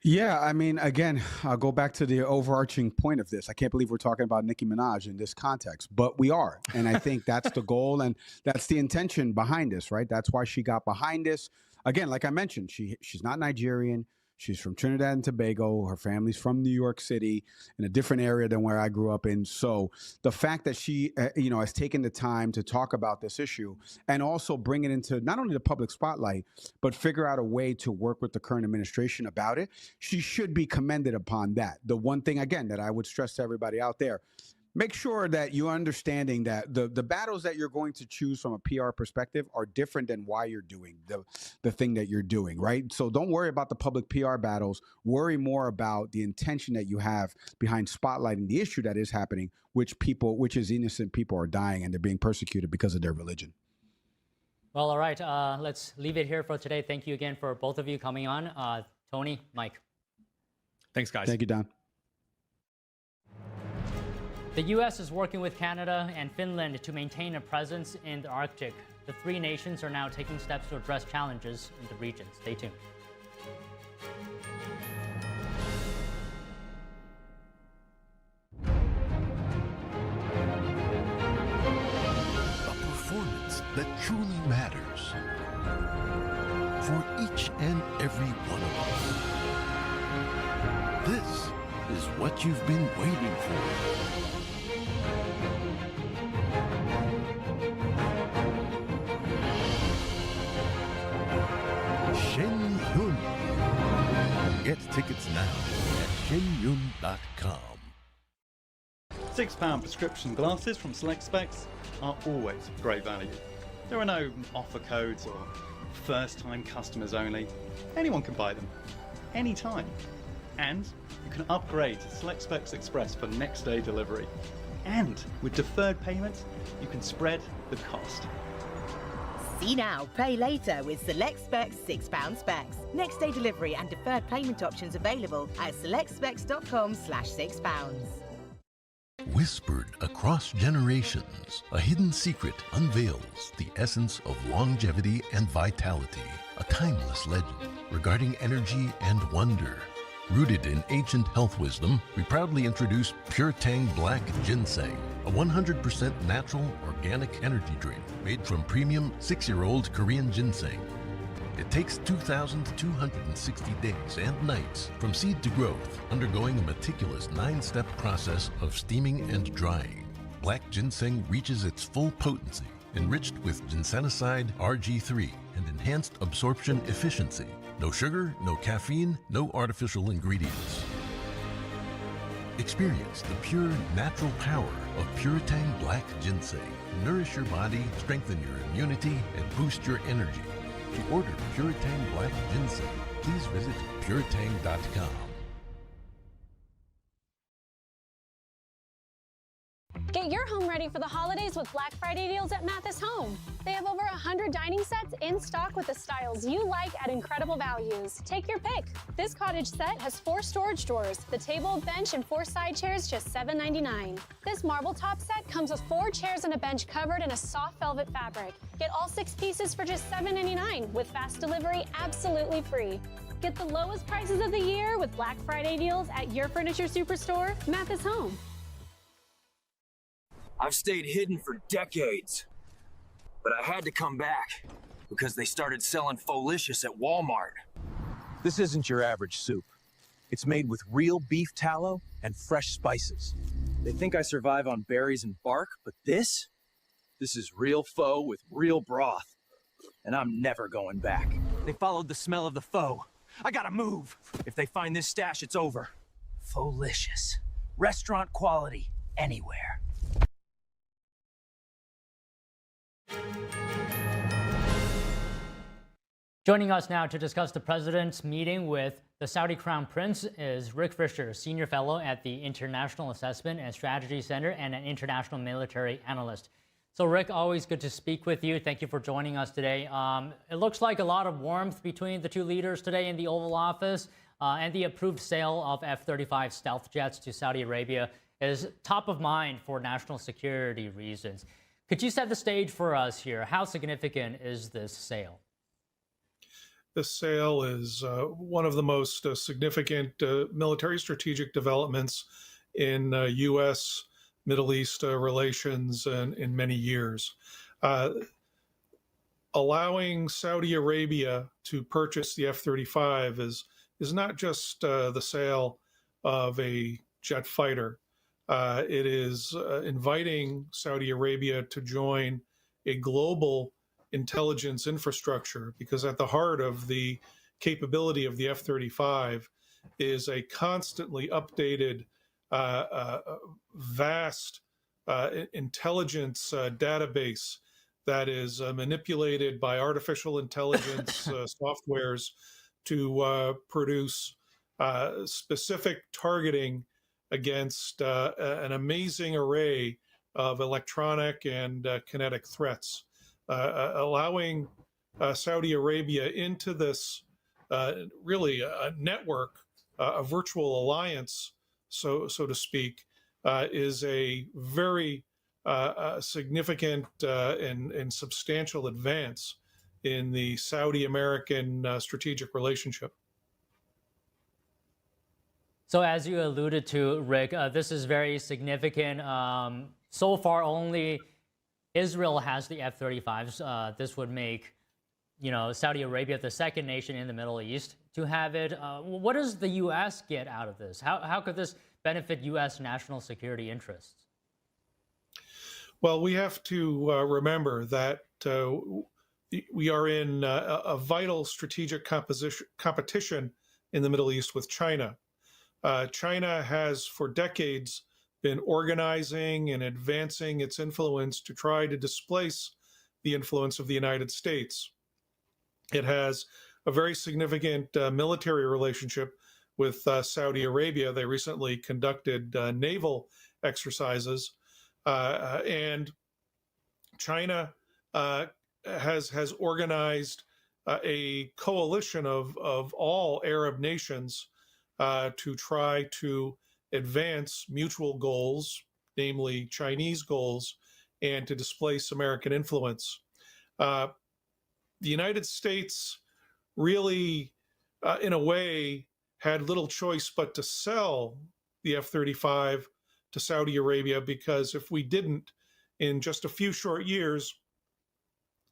Yeah, I mean, again, I'll go back to the overarching point of this. I can't believe we're talking about Nicki Minaj in this context, but we are. And I think that's the goal and that's the intention behind this, right? That's why she got behind this. Again, like I mentioned, she's not Nigerian. She's from Trinidad and Tobago. Her family's from New York City, in a different area than where I grew up in. So the fact that she, has taken the time to talk about this issue and also bring it into not only the public spotlight, but figure out a way to work with the current administration about it, she should be commended upon that. The one thing, again, that I would stress to everybody out there, make sure that you're understanding that the battles that you're going to choose from a PR perspective are different than why you're doing the thing that you're doing, right? So don't worry about the public PR battles. Worry more about the intention that you have behind spotlighting the issue that is happening, which is innocent people are dying and they're being persecuted because of their religion. Well, all right. Let's leave it here for today. Thank you again for both of you coming on. Tony, Mike. Thanks, guys. Thank you, Don. The U.S. is working with Canada and Finland to maintain a presence in the Arctic. The three nations are now taking steps to address challenges in the region. Stay tuned. A performance that truly matters for each and every one of us. This is what you've been waiting for. Shenyun. Get tickets now at shenyun.com. £6 prescription glasses from Select Specs are always great value. There are no offer codes or first-time customers only. Anyone can buy them, anytime. And you can upgrade to Select Specs Express for next day delivery. And with deferred payments, you can spread the cost. See now, pay later with Select Specs £6 specs. Next day delivery and deferred payment options available at selectspecs.com/£6. Whispered across generations, a hidden secret unveils the essence of longevity and vitality. A timeless legend regarding energy and wonder. Rooted in ancient health wisdom, we proudly introduce Pure Tang Black Ginseng, a 100% natural organic energy drink made from premium 6-year-old Korean ginseng. It takes 2,260 days and nights from seed to growth, undergoing a meticulous 9-step process of steaming and drying. Black ginseng reaches its full potency, enriched with ginsenoside RG3 and enhanced absorption efficiency. No sugar, no caffeine, no artificial ingredients. Experience the pure natural power of Pure Tang Black Ginseng. Nourish your body, strengthen your immunity, and boost your energy. To order Pure Tang Black Ginseng, please visit puretang.com. Get your home ready for the holidays with Black Friday deals at Mathis Home. They have over 100 dining sets in stock with the styles you like at incredible values. Take your pick. This cottage set has 4 storage drawers, the table, bench, and 4 side chairs, just $7.99. This marble top set comes with 4 chairs and a bench covered in a soft velvet fabric. Get all 6 pieces for just $7.99 with fast delivery absolutely free. Get the lowest prices of the year with Black Friday deals at your furniture superstore, Mathis Home. I've stayed hidden for decades, but I had to come back because they started selling Folicious at Walmart. This isn't your average soup. It's made with real beef tallow and fresh spices. They think I survive on berries and bark, but this is real pho with real broth, and I'm never going back. They followed the smell of the pho. I gotta move. If they find this stash, it's over. Folicious. Restaurant quality anywhere. Joining us now to discuss the president's meeting with the Saudi Crown Prince is Rick Fisher, Senior Fellow at the International Assessment and Strategy Center and an international military analyst. So Rick, always good to speak with you. Thank you for joining us today. It looks like a lot of warmth between the two leaders today in the Oval Office, and the approved sale of F-35 stealth jets to Saudi Arabia is top of mind for national security reasons. Could you set the stage for us here? How significant is this sale? This sale is one of the most significant military strategic developments in U.S. Middle East relations in many years. Allowing Saudi Arabia to purchase the F-35 is is not just the sale of a jet fighter. It is inviting Saudi Arabia to join a global intelligence infrastructure, because at the heart of the capability of the F-35 is a constantly updated, vast intelligence database that is manipulated by artificial intelligence softwares to produce specific targeting against an amazing array of electronic and kinetic threats, allowing Saudi Arabia into this really a network, a virtual alliance, so to speak, is a very significant and substantial advance in the Saudi-American strategic relationship. So as you alluded to, Rick, this is very significant. So far, only Israel has the F-35s. This would make, Saudi Arabia the second nation in the Middle East to have it. What does the U.S. get out of this? How could this benefit U.S. national security interests? Well, we have to remember that we are in a vital strategic competition in the Middle East with China. China has for decades been organizing and advancing its influence to try to displace the influence of the United States. It has a very significant military relationship with Saudi Arabia. They recently conducted naval exercises, and China has organized a coalition of all Arab nations to try to advance mutual goals, namely Chinese goals, and to displace American influence. The United States really, in a way, had little choice but to sell the F-35 to Saudi Arabia, because if we didn't, in just a few short years,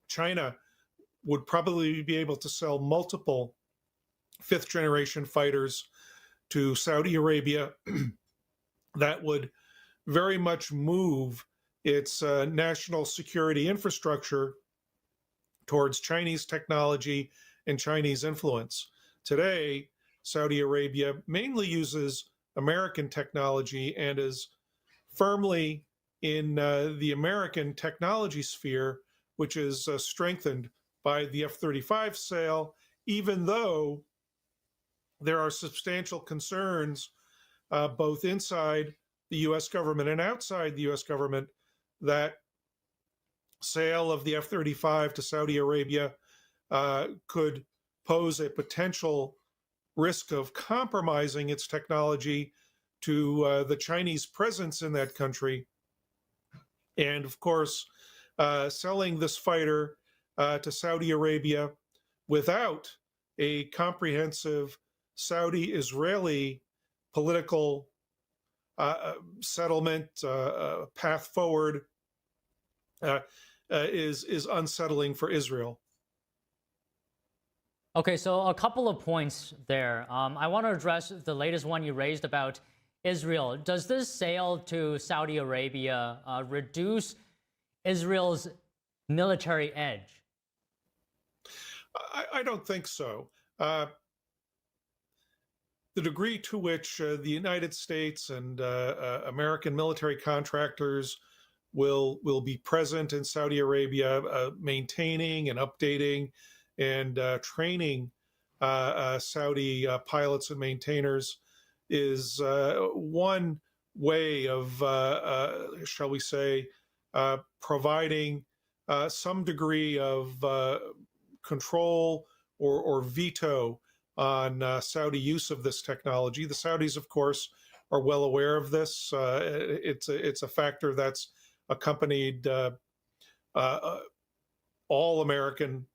China would probably be able to sell multiple fifth-generation fighters to Saudi Arabia that would very much move its national security infrastructure towards Chinese technology and Chinese influence. Today, Saudi Arabia mainly uses American technology and is firmly in the American technology sphere, which is strengthened by the F-35 sale, even though there are substantial concerns both inside the U.S. government and outside the U.S. government that sale of the F-35 to Saudi Arabia could pose a potential risk of compromising its technology to the Chinese presence in that country. And of course, selling this fighter to Saudi Arabia without a comprehensive Saudi-Israeli political settlement path forward is unsettling for Israel. Okay, so a couple of points there. I want to address the latest one you raised about Israel. Does this sale to Saudi Arabia reduce Israel's military edge? I don't think so. The degree to which the United States and American military contractors will be present in Saudi Arabia, maintaining and updating and training Saudi pilots and maintainers is one way of, shall we say, providing some degree of control or veto on Saudi use of this technology. The Saudis, of course, are well aware of this. It's a factor that's accompanied all American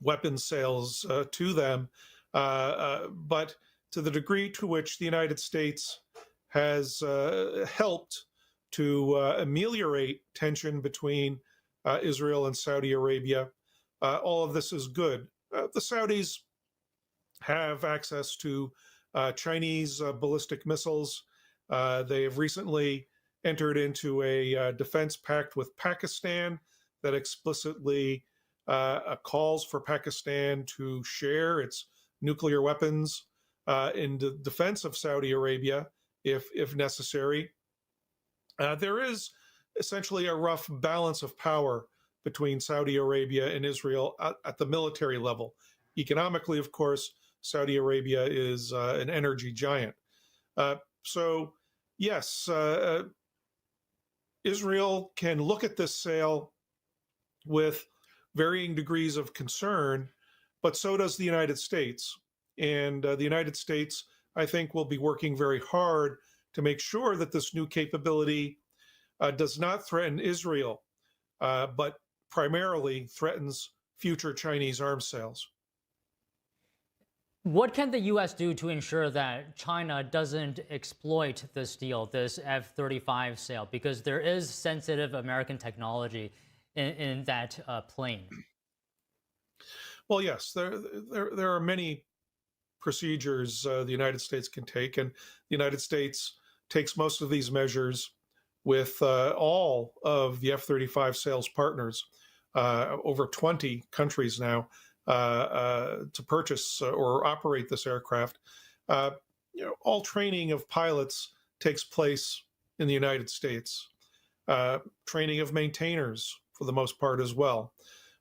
weapons sales to them. But to the degree to which the United States has helped to ameliorate tension between Israel and Saudi Arabia, all of this is good. The Saudis have access to Chinese ballistic missiles. They have recently entered into a defense pact with Pakistan that explicitly calls for Pakistan to share its nuclear weapons in the defense of Saudi Arabia if necessary. There is essentially a rough balance of power between Saudi Arabia and Israel at the military level. Economically, of course, Saudi Arabia is an energy giant. So, yes, Israel can look at this sale with varying degrees of concern, but so does the United States. And the United States, I think, will be working very hard to make sure that this new capability does not threaten Israel, but primarily threatens future Chinese arms sales. What can the U.S. do to ensure that China doesn't exploit this deal, this F-35 sale? Because there is sensitive American technology in that plane. Well, yes, there are many procedures the United States can take, and the United States takes most of these measures with all of the F-35 sales partners, over 20 countries now, to purchase or operate this aircraft. All training of pilots takes place in the United States. Training of maintainers, for the most part, as well.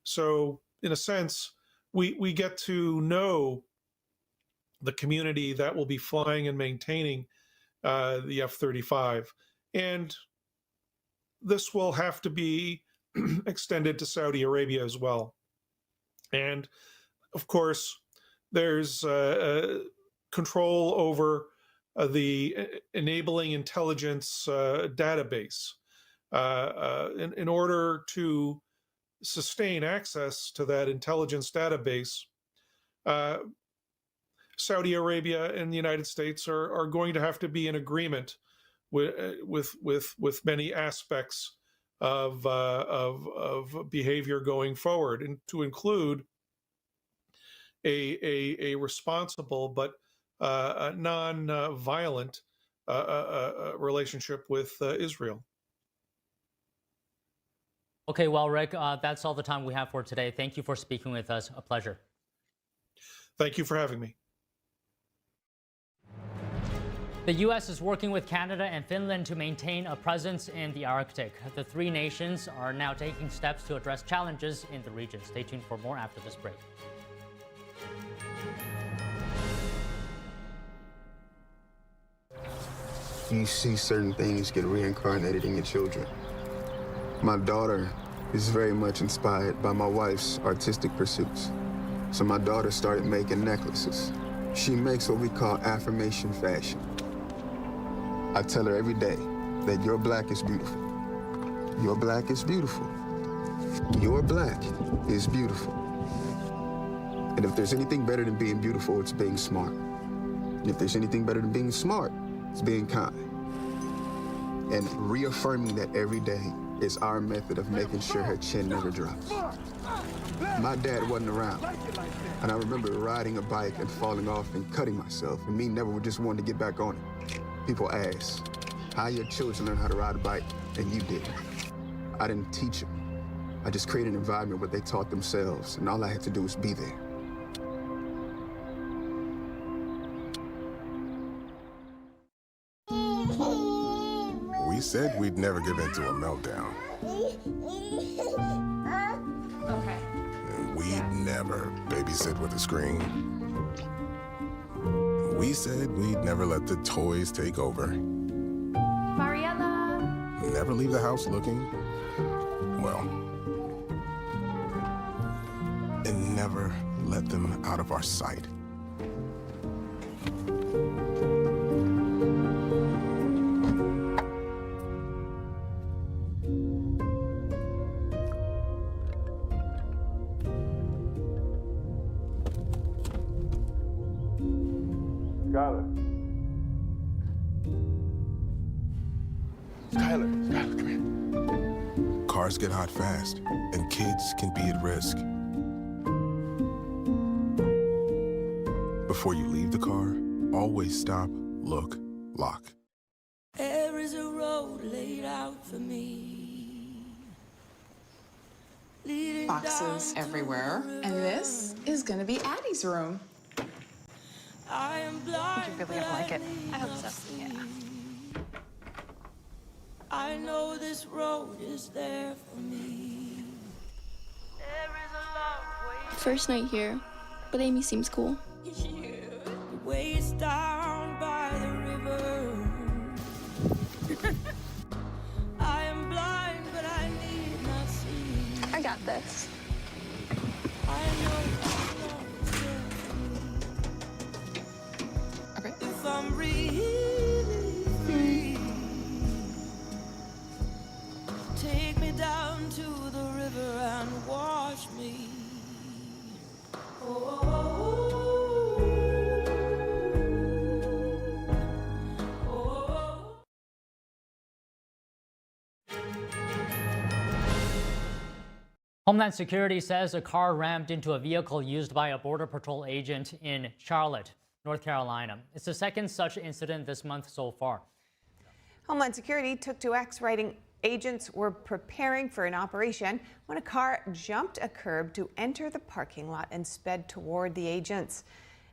So, in a sense, we get to know the community that will be flying and maintaining the F-35. And this will have to be extended to Saudi Arabia as well. And of course, there's control over the enabling intelligence database. In order to sustain access to that intelligence database, Saudi Arabia and the United States are going to have to be in agreement with many aspects of behavior going forward, and to include a responsible but non-violent relationship with Israel. Okay, well, Rick, that's all the time we have for today. Thank you for speaking with us. A pleasure. Thank you for having me. The U.S. is working with Canada and Finland to maintain a presence in the Arctic. The three nations are now taking steps to address challenges in the region. Stay tuned for more after this break. You see certain things get reincarnated in your children. My daughter is very much inspired by my wife's artistic pursuits. So my daughter started making necklaces. She makes what we call affirmation fashion. I tell her every day that your black is beautiful. Your black is beautiful. Your black is beautiful. And if there's anything better than being beautiful, it's being smart. And if there's anything better than being smart, it's being kind. And reaffirming that every day is our method of making sure her chin never drops. My dad wasn't around, and I remember riding a bike and falling off and cutting myself, and me never just wanted to get back on it. People ask, how your children learn how to ride a bike, and you didn't. I didn't teach them. I just created an environment where they taught themselves, and all I had to do was be there. We said we'd never give in to a meltdown. Okay. And we'd never babysit with a screen. We said we'd never let the toys take over. Mariella! Never leave the house looking, well, and never let them out of our sight. Skylar, come here. Cars get hot fast, and kids can be at risk. Before you leave the car, always stop, look, lock. There is a road laid out for me. Boxes everywhere. And this is gonna be Addie's room. I am blind. You're really gonna like it. I hope so. Yeah. I know this road is there for me. There is a long way. First night here, but Amy seems cool. The way it's down by the river. I am blind, but I need not see. I got this. I know this road is there for me. Okay. If I'm really free, take me down to the river and wash me. Homeland Security says a car rammed into a vehicle used by a Border Patrol agent in Charlotte, North Carolina. It's the second such incident this month so far. Homeland Security took to X, writing agents were preparing for an operation when a car jumped a curb to enter the parking lot and sped toward the agents.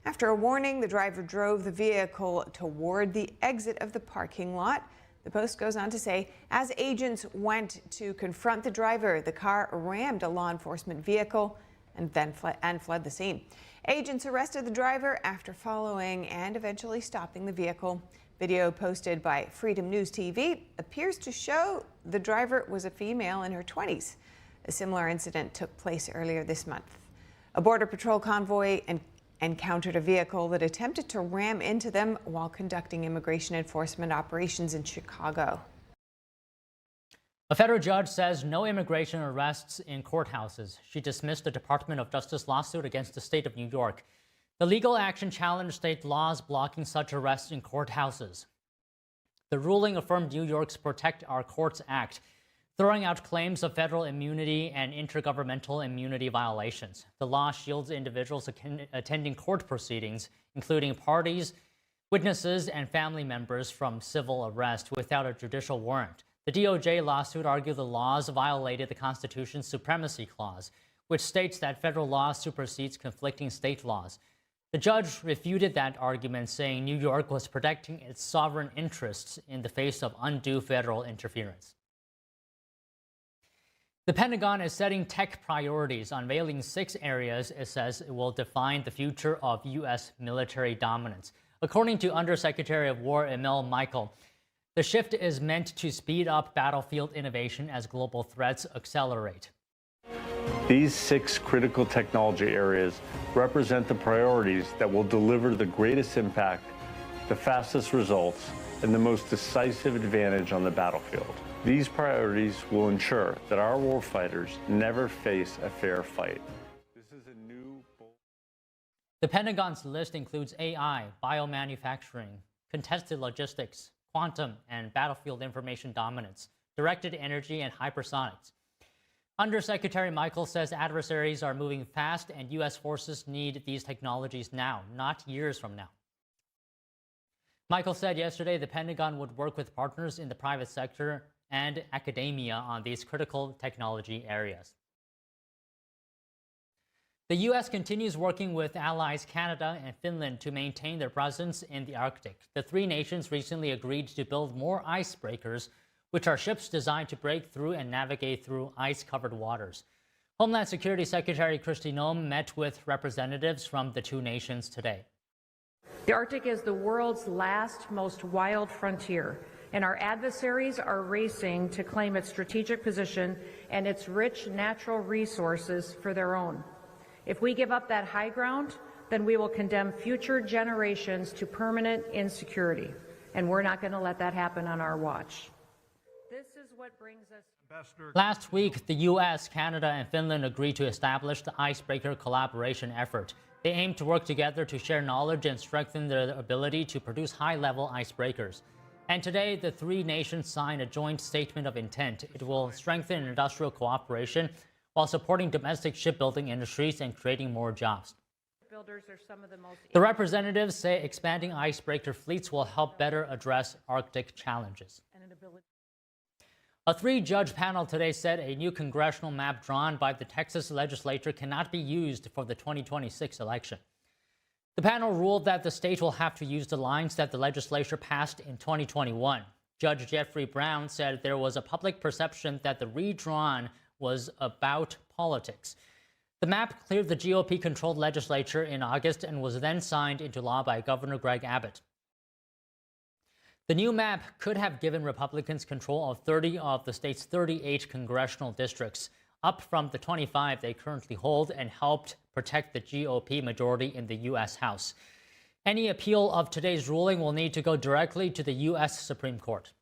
After a warning, the driver drove the vehicle toward the exit of the parking lot. The Post goes on to say, as agents went to confront the driver, the car rammed a law enforcement vehicle and then fled the scene. Agents arrested the driver after following and eventually stopping the vehicle. Video posted by Freedom News TV appears to show the driver was a female in her 20s. A similar incident took place earlier this month. A Border Patrol convoy encountered a vehicle that attempted to ram into them while conducting immigration enforcement operations in Chicago. A federal judge says no immigration arrests in courthouses. She dismissed the Department of Justice lawsuit against the state of New York. The legal action challenged state laws blocking such arrests in courthouses. The ruling affirmed New York's Protect Our Courts Act, throwing out claims of federal immunity and intergovernmental immunity violations. The law shields individuals attending court proceedings, including parties, witnesses, and family members from civil arrest without a judicial warrant. The DOJ lawsuit argued the laws violated the Constitution's Supremacy Clause, which states that federal law supersedes conflicting state laws. The judge refuted that argument, saying New York was protecting its sovereign interests in the face of undue federal interference. The Pentagon is setting tech priorities, unveiling 6 areas it says it will define the future of U.S. military dominance. According to Undersecretary of War Emil Michael, the shift is meant to speed up battlefield innovation as global threats accelerate. These 6 critical technology areas represent the priorities that will deliver the greatest impact, the fastest results, and the most decisive advantage on the battlefield. These priorities will ensure that our warfighters never face a fair fight. The Pentagon's list includes AI, biomanufacturing, contested logistics, quantum and battlefield information dominance, directed energy, and hypersonics. Undersecretary Michael says adversaries are moving fast and U.S. forces need these technologies now, not years from now. Michael said yesterday the Pentagon would work with partners in the private sector and academia on these critical technology areas. The U.S. continues working with allies Canada and Finland to maintain their presence in the Arctic. The 3 nations recently agreed to build more icebreakers, which are ships designed to break through and navigate through ice-covered waters. Homeland Security Secretary Kristi Noem met with representatives from the 2 nations today. The Arctic is the world's last, most wild frontier, and our adversaries are racing to claim its strategic position and its rich natural resources for their own. If we give up that high ground, then we will condemn future generations to permanent insecurity, and we're not going to let that happen on our watch. This is what brings us... Last week, the U.S., Canada, and Finland agreed to establish the Icebreaker Collaboration Effort. They aim to work together to share knowledge and strengthen their ability to produce high-level icebreakers. And today, the 3 nations signed a joint statement of intent. It will strengthen industrial cooperation while supporting domestic shipbuilding industries and creating more jobs. builders are some of the most... The representatives say expanding icebreaker fleets will help better address Arctic challenges. A three-judge panel today said a new congressional map drawn by the Texas legislature cannot be used for the 2026 election. The panel ruled that the state will have to use the lines that the legislature passed in 2021. Judge Jeffrey Brown said there was a public perception that the redrawn was about politics. The map cleared the GOP-controlled legislature in August and was then signed into law by Governor Greg Abbott. The new map could have given Republicans control of 30 of the state's 38 congressional districts, up from the 25 they currently hold, and helped protect the GOP majority in the U.S. House. Any appeal of today's ruling will need to go directly to the U.S. Supreme Court.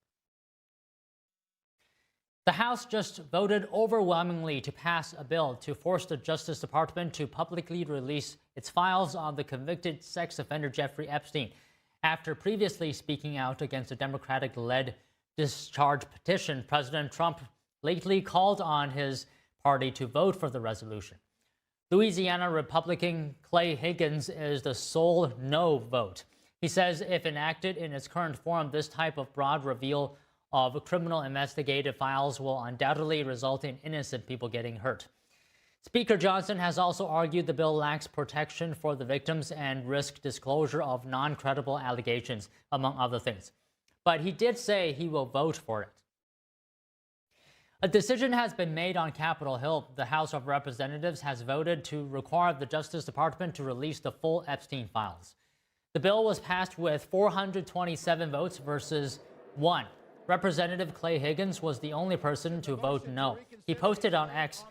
The House just voted overwhelmingly to pass a bill to force the Justice Department to publicly release its files on the convicted sex offender Jeffrey Epstein, after previously speaking out against a Democratic-led discharge petition. President Trump lately called on his party to vote for the resolution. Louisiana Republican Clay Higgins is the sole no vote. He says if enacted in its current form, this type of broad reveal of criminal investigative files will undoubtedly result in innocent people getting hurt. Speaker Johnson has also argued the bill lacks protection for the victims and risk disclosure of non-credible allegations, among other things. But he did say he will vote for it. A decision has been made on Capitol Hill. The House of Representatives has voted to require the Justice Department to release the full Epstein files. The bill was passed with 427 votes versus 1. Representative Clay Higgins was the only person to vote no. He posted on X,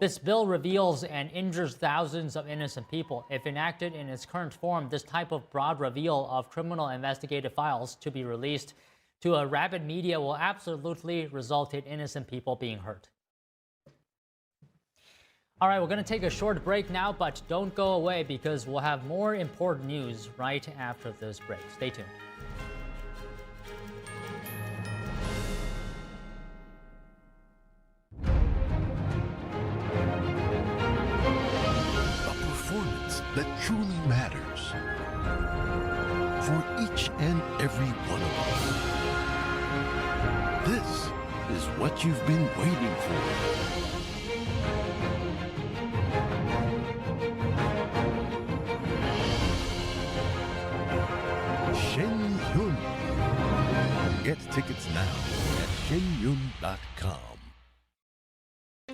"This bill reveals and injures thousands of innocent people. If enacted in its current form, this type of broad reveal of criminal investigative files to be released to a rabid media will absolutely result in innocent people being hurt." All right, we're going to take a short break now, but don't go away because we'll have more important news right after this break. Stay tuned. That truly matters for each and every one of us. This is what you've been waiting for. Shen Yun. Get tickets now at shenyun.com.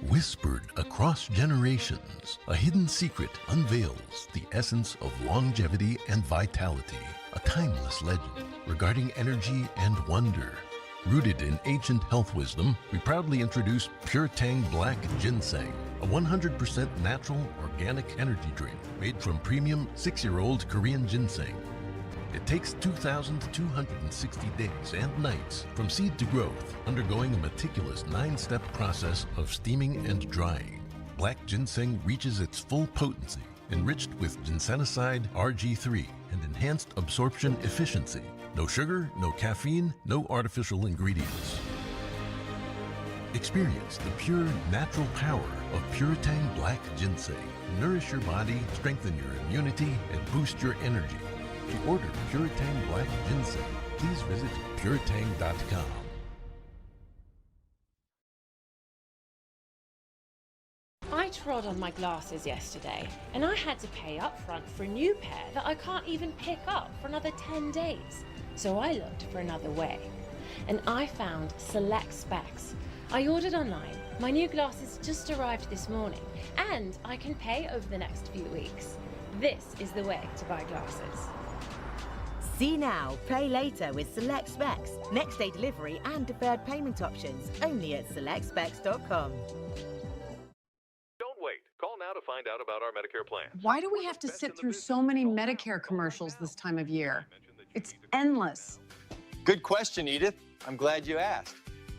Whispered across generations, a hidden secret unveils the essence of longevity and vitality, a timeless legend regarding energy and wonder. Rooted in ancient health wisdom, we proudly introduce Pure Tang Black Ginseng, a 100% natural organic energy drink made from premium 6-year-old Korean ginseng. It takes 2,260 days and nights from seed to growth, undergoing a meticulous 9-step process of steaming and drying. Black ginseng reaches its full potency, enriched with ginsenoside RG3 and enhanced absorption efficiency. No sugar, no caffeine, no artificial ingredients. Experience the pure natural power of Pure Tang Black Ginseng. Nourish your body, strengthen your immunity, and boost your energy. To order Pure Tang Black Ginseng, please visit puretang.com. I trod on my glasses yesterday, and I had to pay up front for a new pair that I can't even pick up for another 10 days. So I looked for another way, and I found Select Specs. I ordered online. My new glasses just arrived this morning, and I can pay over the next few weeks. This is the way to buy glasses. See now, pay later with Select Specs. Next day delivery and deferred payment options only at selectspecs.com. Don't wait. Call now to find out about our Medicare plan. Why do we have to sit through so many Medicare commercials this time of year? It's endless. Good question, Edith. I'm glad you asked.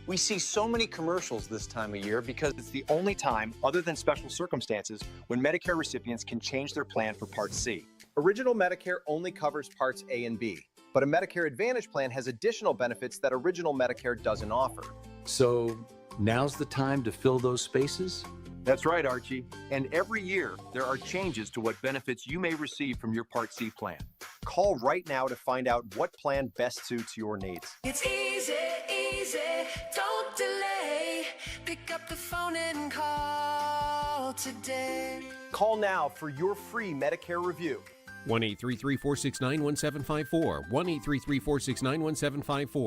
We see so many commercials this time of year because it's the only time, other than special circumstances, when Medicare recipients can change their plan for Part C. Original Medicare only covers Parts A and B, but a Medicare Advantage plan has additional benefits that Original Medicare doesn't offer. So now's the time to fill those spaces? That's right, Archie. And every year, there are changes to what benefits you may receive from your Part C plan. Call right now to find out what plan best suits your needs. It's easy, easy, don't delay. Pick up the phone and call today. Call now for your free Medicare review. 1-833-469-1754. 1-833-469-1754.